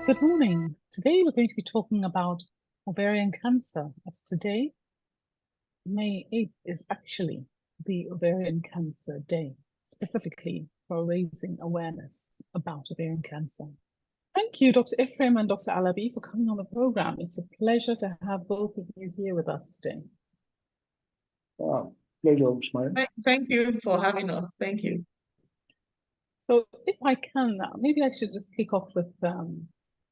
Good morning. Today we're going to be talking about ovarian cancer, as today, May 8th, is actually the Ovarian Cancer Day, specifically for raising awareness about ovarian cancer. Thank you, Dr. Ephraim and Dr. Alabi, for coming on the program. It's a pleasure to have both of you here with us today. Pleasure, Usman. Thank you for having us. Thank you. So if I can, maybe I should just kick off with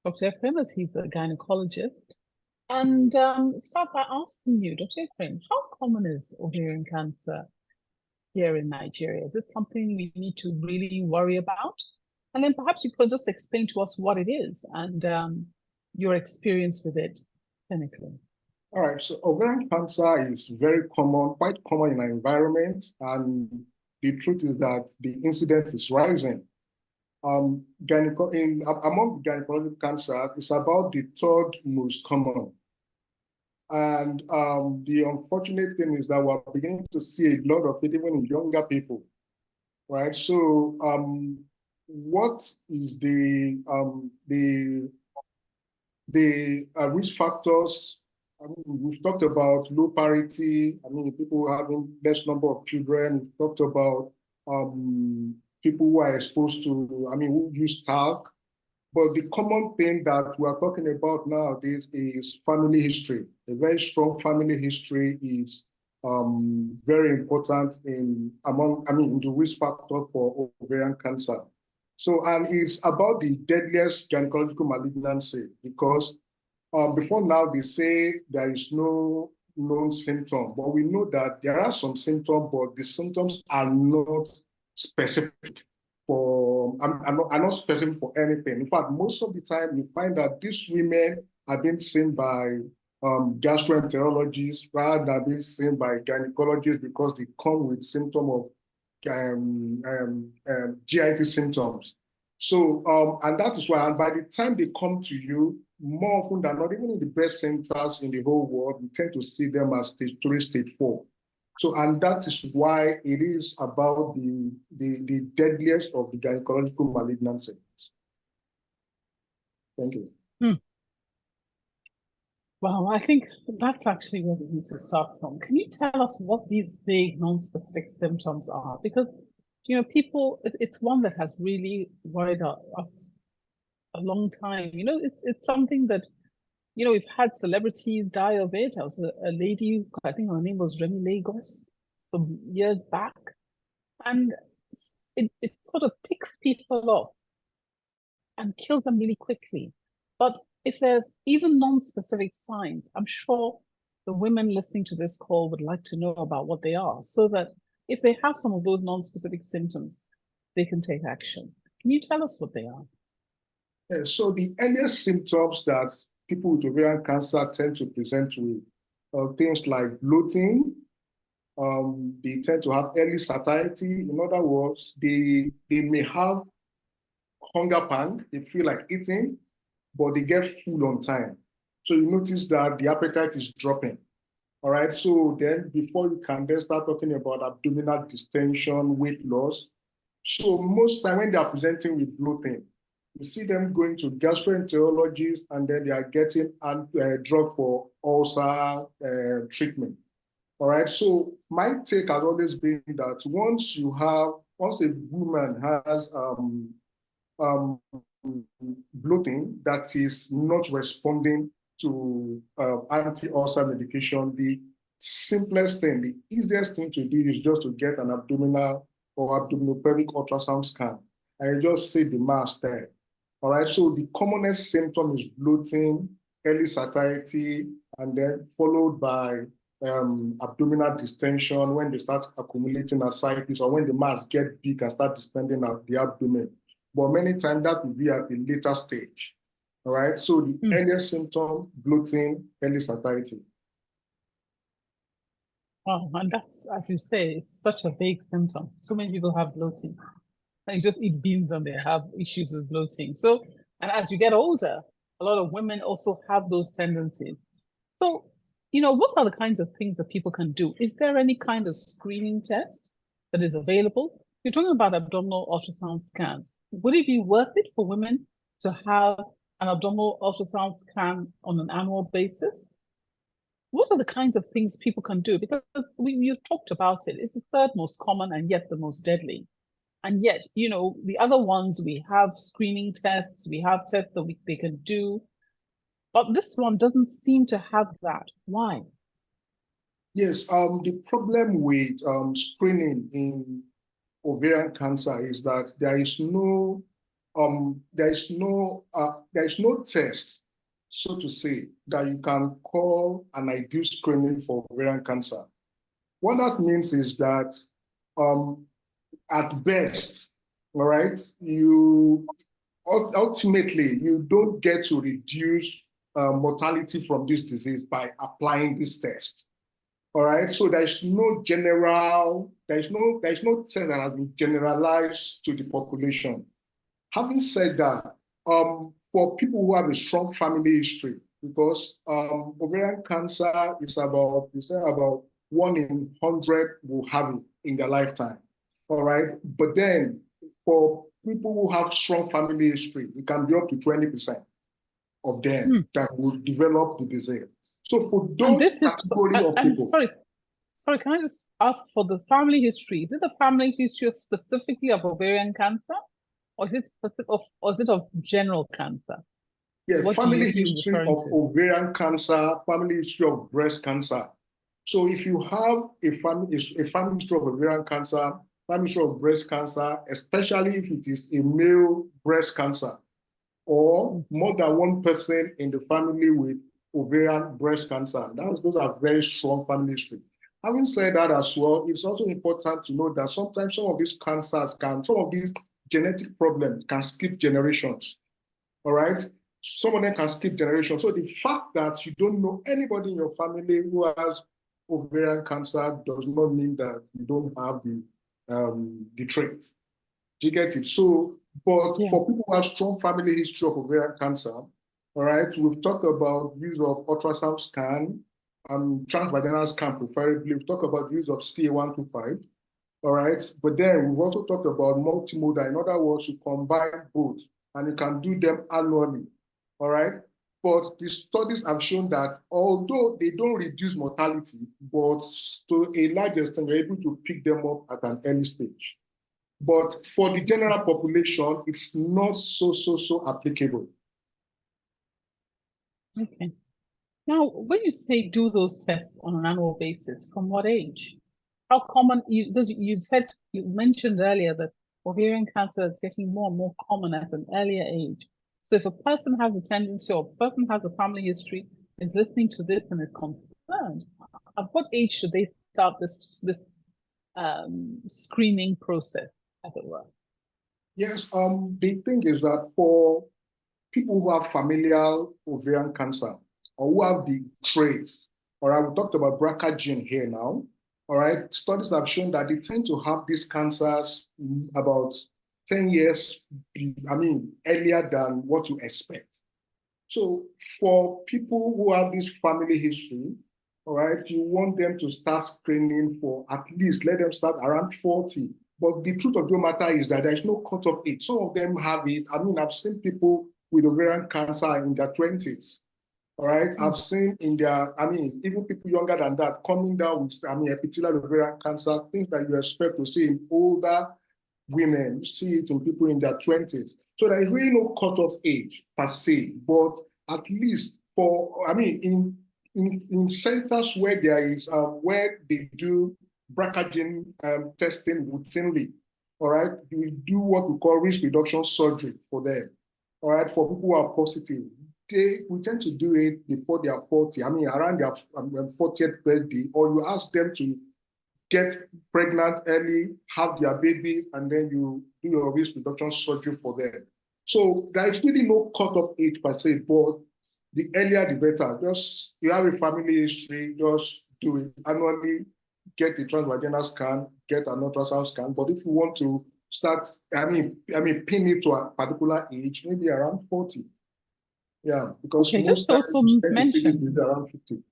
Dr. Ephraim, as he's a gynecologist, and start by asking you, Dr. Ephraim, how common is ovarian cancer here in Nigeria? Is it something we need to really worry about? And then perhaps you could just explain to us what it is and your experience with it clinically. All right, so ovarian cancer is very common, quite common in our environment, and the truth is that the incidence is rising. Among gynecological cancer, it's about the third most common. And the unfortunate thing is that we're beginning to see a lot of it even in younger people, right? So what is the risk factors? I mean, we've talked about low parity. I mean, people having less number of children. We've talked about people who are exposed to, I mean, who use talc. But the common thing that we're talking about nowadays is family history. A very strong family history is very important in the risk factor for ovarian cancer. So, and it's about the deadliest gynecological malignancy because before now they say there is no known symptom, but we know that there are some symptoms, but the symptoms are not specific for, are not specific for anything. In fact, most of the time you find that these women are being seen by gastroenterologists rather than being seen by gynecologists because they come with symptom of GIT symptoms. So, and that is why, and by the time they come to you, more often than not, even in the best centers in the whole world, we tend to see them as stage 3, stage 4. So, and that is why it is about the deadliest of the gynecological malignancies. Thank you. Well, I think that's actually where we need to start from. Can you tell us what these big non-specific symptoms are? Because, you know, people, it's one that has really worried us a long time. You know, it's something that, you know, we've had celebrities die of it. I was a lady, I think her name was Remy Lagos, some years back. And it sort of picks people off and kills them really quickly. But if there's even non-specific signs, I'm sure the women listening to this call would like to know about what they are, so that if they have some of those non-specific symptoms, they can take action. Can you tell us what they are? Yeah, so the earliest symptoms that people with ovarian cancer tend to present with things like bloating. They tend to have early satiety. In other words, they may have hunger pang. They feel like eating, but they get full on time. So you notice that the appetite is dropping. All right. So then before you can then start talking about abdominal distension, weight loss. So most time when they are presenting with bloating, you see them going to gastroenterologists and then they are getting a drug for ulcer treatment. All right. So my take has always been that once a woman has bloating that is not responding to anti-ulcer medication, the simplest thing, the easiest thing to do is just to get an abdominal or abdominopelvic ultrasound scan and you just see the mass there. All right, so the commonest symptom is bloating, early satiety, and then followed by abdominal distension when they start accumulating ascites or when the mass get big and start distending out the abdomen. But many times that will be at a later stage. All right, so the earliest symptom, bloating, early satiety. Oh, and that's, as you say, it's such a vague symptom. So many people have bloating. They just eat beans and they have issues with bloating. So, and as you get older, a lot of women also have those tendencies. So, you know, what are the kinds of things that people can do? Is there any kind of screening test that is available? You're talking about abdominal ultrasound scans. Would it be worth it for women to have an abdominal ultrasound scan on an annual basis? What are the kinds of things people can do? Because you talked about it. It's the third most common and yet the most deadly. And yet, you know, the other ones, we have screening tests, we have tests that they can do. But this one doesn't seem to have that. Why? Yes, the problem with screening in ovarian cancer is that there is no test, so to say, that you can call an ideal screening for ovarian cancer. What that means is that at best, all right, you ultimately you don't get to reduce mortality from this disease by applying this test. All right, so there's no test that has been generalized to the population. Having said that, for people who have a strong family history, because ovarian cancer is about 1 in 100 will have it in their lifetime. All right, but then for people who have strong family history, it can be up to 20% of them that will develop the disease. So for those category of people. Sorry, can I just ask for the family history? Is it the family history specifically of ovarian cancer? Or is it specific of general cancer? Yeah, family history of ovarian cancer, family history of breast cancer. So if you have a family history of ovarian cancer, family history of breast cancer, especially if it is a male breast cancer, or more than one person in the family with ovarian breast cancer, those are very strong family history. Having said that as well, it's also important to know that sometimes some of these cancers some of these genetic problems can skip generations. All right? Some of them can skip generations. So the fact that you don't know anybody in your family who has ovarian cancer does not mean that you don't have the trait. Do you get it? So, but for people who have strong family history of ovarian cancer, all right, we've talked about use of ultrasound scan, transvaginal scan preferably. We've talked about use of CA125, all right? But then we've also talked about multimodal. In other words, you combine both, and you can do them annually, all right? But the studies have shown that although they don't reduce mortality, but to a large extent, you're able to pick them up at an early stage. But for the general population, it's not so applicable. Okay. Now, when you say do those tests on an annual basis, from what age? How common? Because you mentioned earlier that ovarian cancer is getting more and more common at an earlier age. So if a person has a tendency or a person has a family history, is listening to this and is concerned, at what age should they start this screening process, as it were? Yes, the thing is that for people who have familial ovarian cancer or who have the traits, all right, we talked about BRCA gene here now, all right, studies have shown that they tend to have these cancers about 10 years, earlier than what you expect. So for people who have this family history, all right, you want them to start screening for at least, let them start around 40. But the truth of the matter is that there's no cutoff age. Some of them have it. I've seen people with ovarian cancer in their 20s. All right. I've seen even people younger than that coming down with epithelial ovarian cancer, things that you expect to see in older women. You see it in people in their 20s. So there is really no cutoff age per se, but at least in centers where there is where they do BRCA gene testing routinely, all right, we do what we call risk reduction surgery for them, all right, for people who are positive. We tend to do it before they are 40, around their 40th birthday, or you ask them to get pregnant early, have their baby, and then you do your risk reduction surgery for them. So there is really no cutoff age per se, but the earlier the better. Just you have a family history, just do it annually, get the transvaginal scan, get an ultrasound scan. But if you want to start, pin it to a particular age, maybe around 40. Yeah, because just also mention around 50.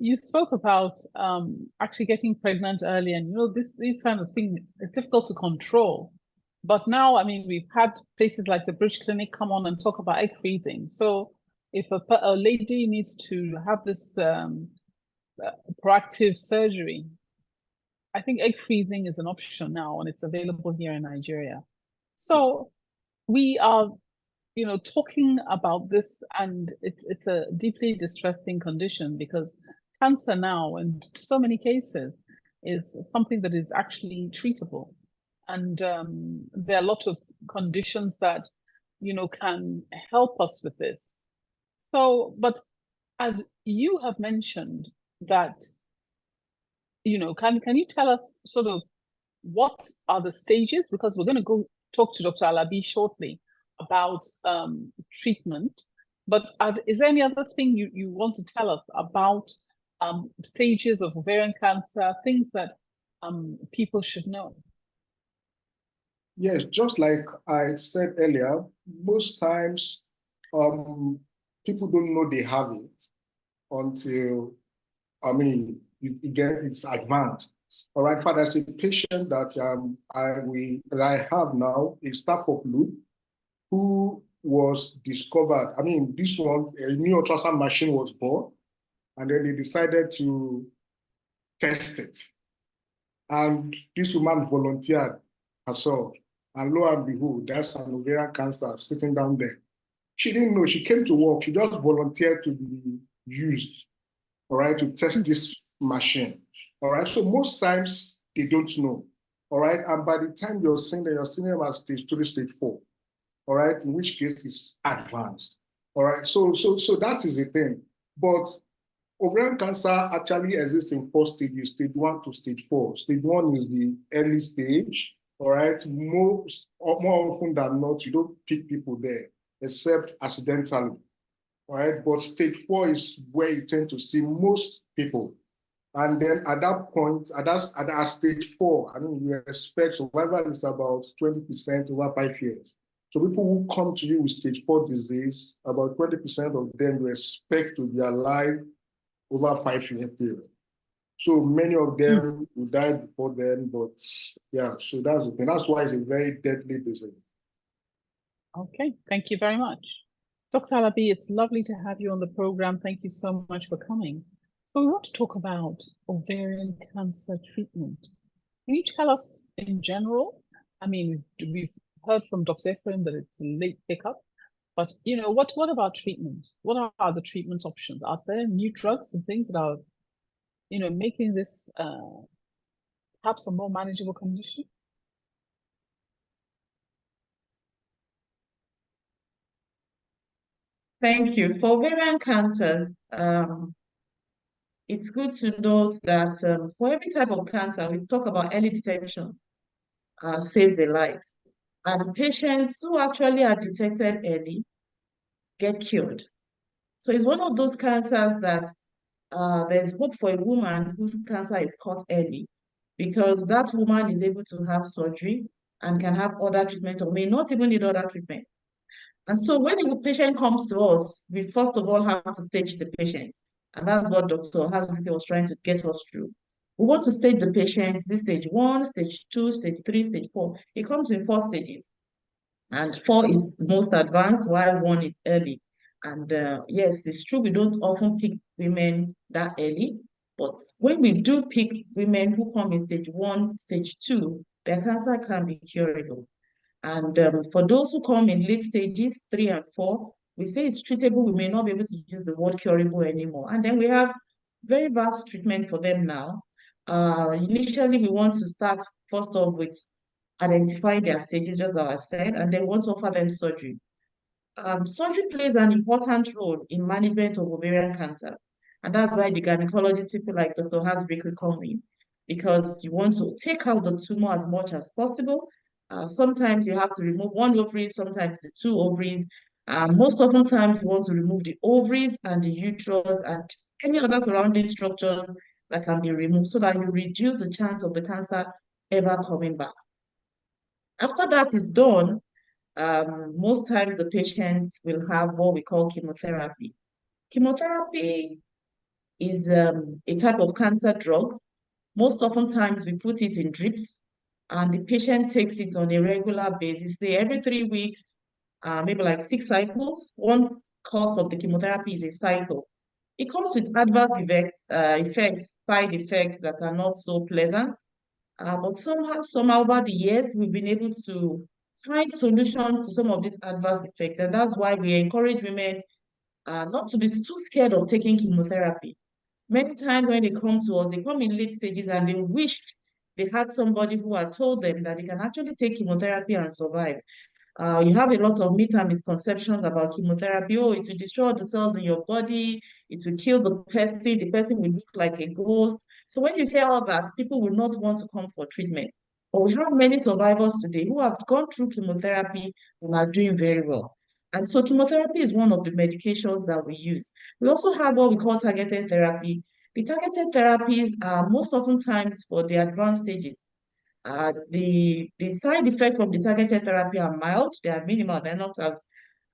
You spoke about actually getting pregnant early, and these kind of things, it's difficult to control. But now, I mean, we've had places like the Bridge Clinic come on and talk about egg freezing. So if a lady needs to have this proactive surgery, I think egg freezing is an option now, and it's available here in Nigeria. So we are, talking about this, and it's a deeply distressing condition because cancer now, in so many cases, is something that is actually treatable. And there are a lot of conditions that, can help us with this. So, but as you have mentioned that, can you tell us sort of what are the stages? Because we're going to go talk to Dr. Alabi shortly about treatment. But is there any other thing you want to tell us about stages of ovarian cancer, things that people should know? Yes, just like I said earlier, most times people don't know they have it until, it's advanced. All right, Father, as a patient that I have now, a staff of loop who was discovered. This one, a new ultrasound machine was bought, and then they decided to test it. And this woman volunteered herself. And lo and behold, there's an ovarian cancer sitting down there. She didn't know. She came to work. She just volunteered to be used, all right, to test this machine. All right. So most times they don't know. All right. And by the time you're seeing them at stage 3, stage 4. All right, in which case it's advanced. All right. So that is the thing. But ovarian cancer actually exists in 4 stages, stage 1 to stage 4. Stage 1 is the early stage. All right, more often than not, you don't pick people there, except accidentally. All right, but stage 4 is where you tend to see most people. And then at that point, at stage 4, you expect survival is about 20% over 5 years. So people who come to you with stage 4 disease, about 20% of them you expect to be alive over a 5-year period. So many of them will die before then, but yeah, so that's the thing. That's why it's a very deadly disease. Okay, thank you very much. Dr. Alabi, it's lovely to have you on the program. Thank you so much for coming. So we want to talk about ovarian cancer treatment. Can you tell us in general? We've heard from Dr. Ephraim that it's a late pickup, but what about treatment? What are the treatment options? Are there new drugs and things that are, making this perhaps a more manageable condition? Thank you. For ovarian cancers, it's good to note that for every type of cancer, we talk about early detection saves a life. And patients who actually are detected early get cured. So it's one of those cancers that there's hope for a woman whose cancer is caught early, because that woman is able to have surgery and can have other treatment or may not even need other treatment. And so when a patient comes to us, we first of all have to stage the patient. And that's what Dr. Ohazurike was trying to get us through. We want to stage the patient. Is it stage 1, stage 2, stage 3, stage 4? It comes in 4 stages. And 4 is the most advanced, while 1 is early. And yes, it's true, we don't often pick women that early. But when we do pick women who come in stage 1, stage 2, their cancer can be curable. And for those who come in late stages, 3 and 4, we say it's treatable. We may not be able to use the word curable anymore. And then we have very vast treatment for them now. Initially, we want to start first off with identifying their stages, just as I said, and then we want to offer them surgery. Surgery plays an important role in management of ovarian cancer. And that's why the gynecologists, people like Dr. Ohazurike, come in, because you want to take out the tumor as much as possible. Sometimes you have to remove 1 ovary, sometimes the 2 ovaries. Most often times you want to remove the ovaries and the uterus and any other surrounding structures that can be removed so that you reduce the chance of the cancer ever coming back. After that is done, most times the patients will have what we call chemotherapy. Chemotherapy is a type of cancer drug. Most often times we put it in drips. and the patient takes it on a regular basis, say every 3 weeks, maybe like 6 cycles. One course of the chemotherapy is a cycle. It comes with adverse side effects that are not so pleasant. But somehow over the years, we've been able to find solutions to some of these adverse effects. And that's why we encourage women not to be too scared of taking chemotherapy. Many times when they come to us, they come in late stages and they wish they had somebody who had told them that they can actually take chemotherapy and survive. You have a lot of myths and misconceptions about chemotherapy. Oh, it will destroy the cells in your body. It will kill the person will look like a ghost. So when you hear all that, people will not want to come for treatment. But we have many survivors today who have gone through chemotherapy and are doing very well. And so chemotherapy is one of the medications that we use. We also have what we call targeted therapy. The targeted therapies are most often times for the advanced stages. The side effects from the targeted therapy are mild, they are minimal, they're not as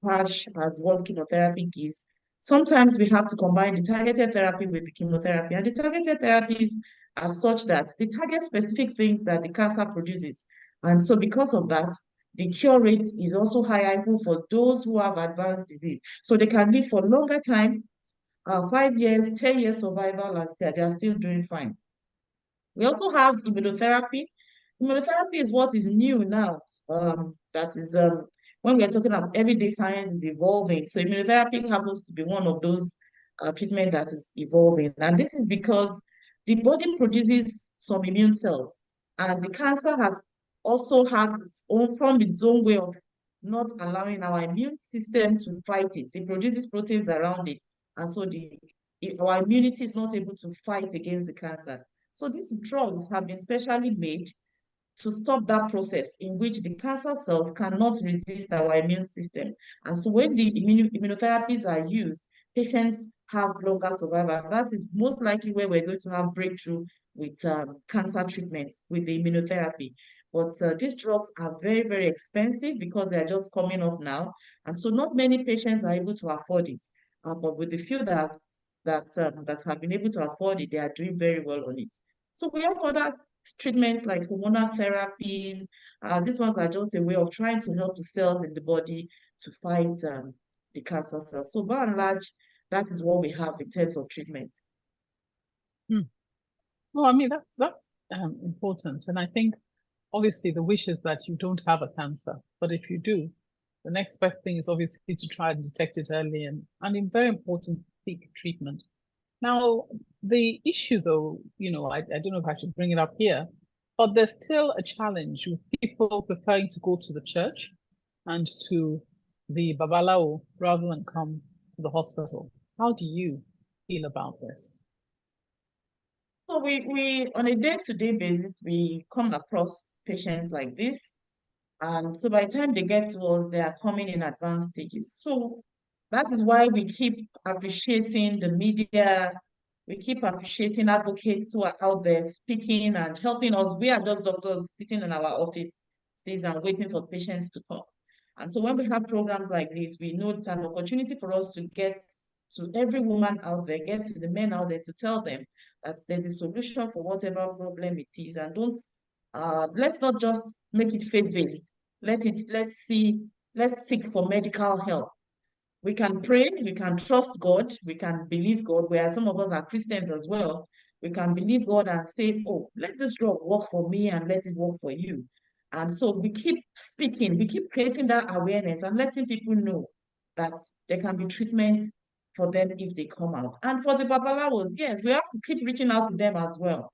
harsh as what chemotherapy gives. Sometimes we have to combine the targeted therapy with the chemotherapy, and the targeted therapies are such that they target specific things that the cancer produces. And so because of that, the cure rate is also higher even for those who have advanced disease. So they can live for longer time, 5 years, 10 years survival, as they are still doing fine. We also have immunotherapy. Immunotherapy is what is new now. That is when we're talking about everyday science is evolving. So immunotherapy happens to be one of those treatment that is evolving. And this is because the body produces some immune cells, and the cancer has also had its own way of not allowing our immune system to fight it. It produces proteins around it, and so our immunity is not able to fight against the cancer. So these drugs have been specially made to stop that process in which the cancer cells cannot resist our immune system. And so when the immunotherapies are used, patients have longer survival. That is most likely where we're going to have breakthrough with cancer treatments with the immunotherapy. But these drugs are very, very expensive because they're just coming up now. And so not many patients are able to afford it. But with the few that have been able to afford it, they are doing very well on it. So we have other treatments like hormonal therapies. These ones are just a way of trying to help the cells in the body to fight the cancer cells. So by and large, that is what we have in terms of treatment. No, I mean, that's important. And I think obviously the wish is that you don't have a cancer, but if you do, the next best thing is obviously to try and detect it early and in very important, seek treatment. Now, the issue though, I don't know if I should bring it up here, but there's still a challenge with people preferring to go to the church and to the Babalawo rather than come to the hospital. How do you feel about this? So we on a day-to-day basis, we come across patients like this. And so by the time they get to us, they are coming in advanced stages. So that is why we keep appreciating the media. We keep appreciating advocates who are out there speaking and helping us. We are just doctors sitting in our office stays and waiting for patients to come. And so when we have programs like this, we know it's an opportunity for us to get to every woman out there, get to the men out there to tell them that there's a solution for whatever problem it is. And let's not just make it faith-based. Let's seek for medical help. We can pray, we can trust God, we can believe God, where some of us are Christians as well. We can believe God and say, oh, let this drug work for me and let it work for you. And so we keep speaking, we keep creating that awareness and letting people know that there can be treatment for them if they come out. And for the Babalawos, yes, we have to keep reaching out to them as well.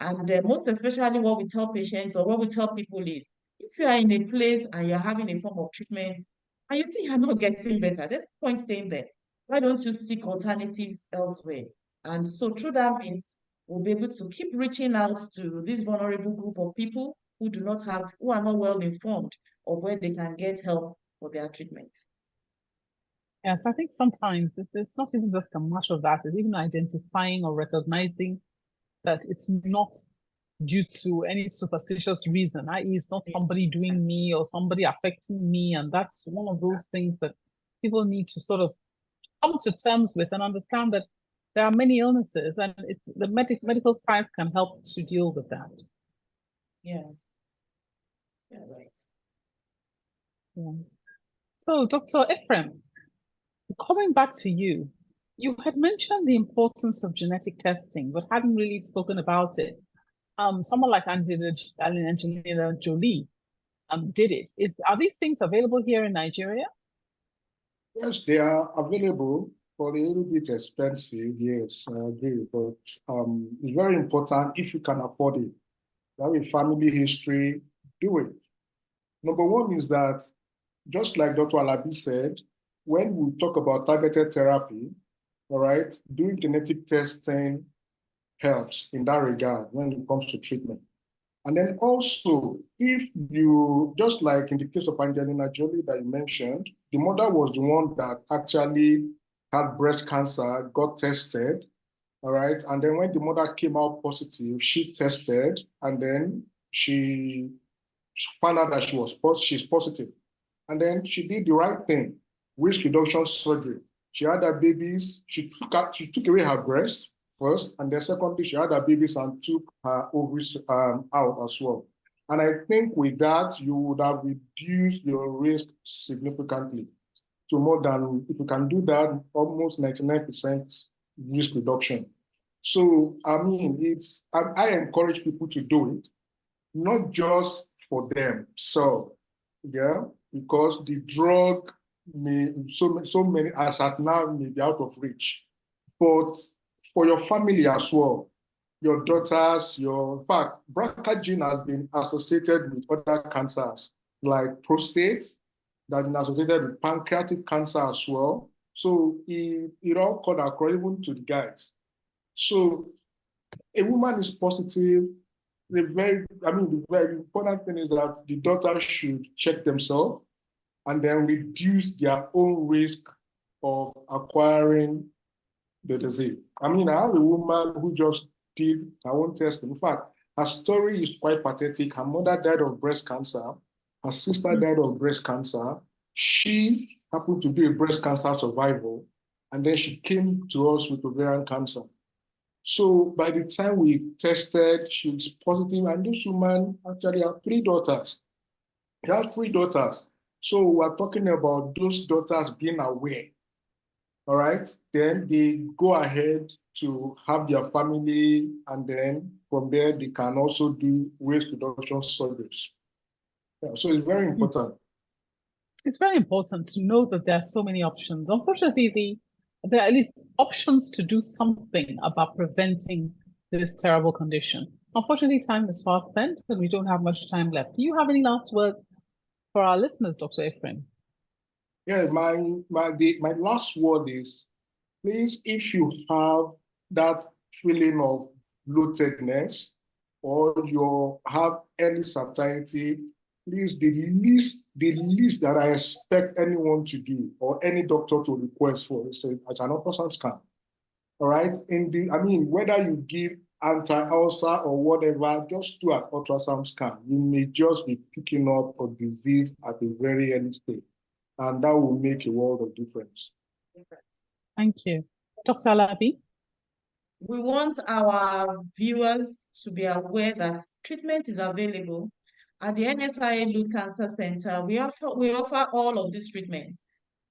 And most especially what we tell patients or what we tell people is, if you are in a place and you're having a form of treatment and you see you're not getting better, there's no point staying there. Why don't you seek alternatives elsewhere? And so through that means we'll be able to keep reaching out to this vulnerable group of people who are not well informed of where they can get help for their treatment. Yes, I think sometimes it's not even just a matter of that, it's even identifying or recognizing that it's not due to any superstitious reason, i.e. it's not somebody doing me or somebody affecting me, and that's one of those things that people need to sort of come to terms with and understand that there are many illnesses and it's the medical science can help to deal with that. Yes. Yeah, right. Yeah. So, Dr. Ephraim, coming back to you, you had mentioned the importance of genetic testing, but hadn't really spoken about it. Someone like Angelina Jolie did it. Are these things available here in Nigeria? Yes, they are available, but a little bit expensive. Yes, I agree. But it's very important if you can afford it. You have a family history, do it. Number one is that, just like Dr. Alabi said, when we talk about targeted therapy, all right, doing genetic testing helps in that regard when it comes to treatment. And then also, if you, just like in the case of Angelina Jolie that you mentioned, the mother was the one that actually had breast cancer, got tested, all right? And then when the mother came out positive, she tested, and then she found out that she's positive. And then she did the right thing, risk reduction surgery. She had her babies, she took away her breast first, and then secondly, she had her babies and took her ovaries out as well. And I think with that, you would have reduced your risk significantly to more than, if you can do that, almost 99% risk reduction. So, I mean, I encourage people to do it, not just for them. So, yeah, because the drug so many as at now may be out of reach, but for your family as well, your daughters, in fact, BRCA gene has been associated with other cancers like prostate, that has been associated with pancreatic cancer as well. So it all cut across even to the guys. So a woman is positive. The very important thing is that the daughter should check themselves and then reduce their own risk of acquiring the disease. I mean, I have a woman who just did her own testing. In fact, her story is quite pathetic. Her mother died of breast cancer. Her sister died of breast cancer. She happened to be a breast cancer survivor, and then she came to us with ovarian cancer. So by the time we tested, she was positive, and this woman actually had 3 daughters. She has 3 daughters. So we're talking about those daughters being aware, all right? Then they go ahead to have their family, and then from there, they can also do risk reduction surgeries. Yeah, so it's very important. It's very important to know that there are so many options. Unfortunately, there are at least options to do something about preventing this terrible condition. Unfortunately, time is fast spent and we don't have much time left. Do you have any last words for our listeners, Dr. Ephraim? Yeah, my last word is, please, if you have that feeling of bloatedness or you have any satiety, please, the least that I expect anyone to do or any doctor to request for is an ultrasound scan. All right. Whether you give anti-ulcer or whatever, just do an ultrasound scan. You may just be picking up a disease at a very early stage, and that will make a world of difference. Thank you. Dr. Alabi? We want our viewers to be aware that treatment is available. At the NSIA Youth Cancer Center, we offer all of these treatments.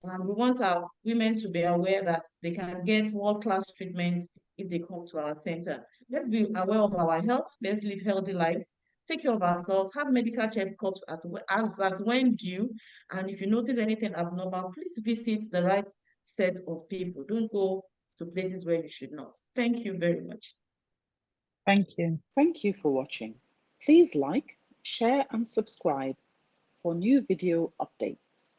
And we want our women to be aware that they can get world-class treatment if they come to our center. Let's be aware of our health. Let's live healthy lives. Take care of ourselves. Have medical checkups at when due. And if you notice anything abnormal, please visit the right set of people. Don't go to places where you should not. Thank you very much. Thank you. Thank you for watching. Please like, share and subscribe for new video updates.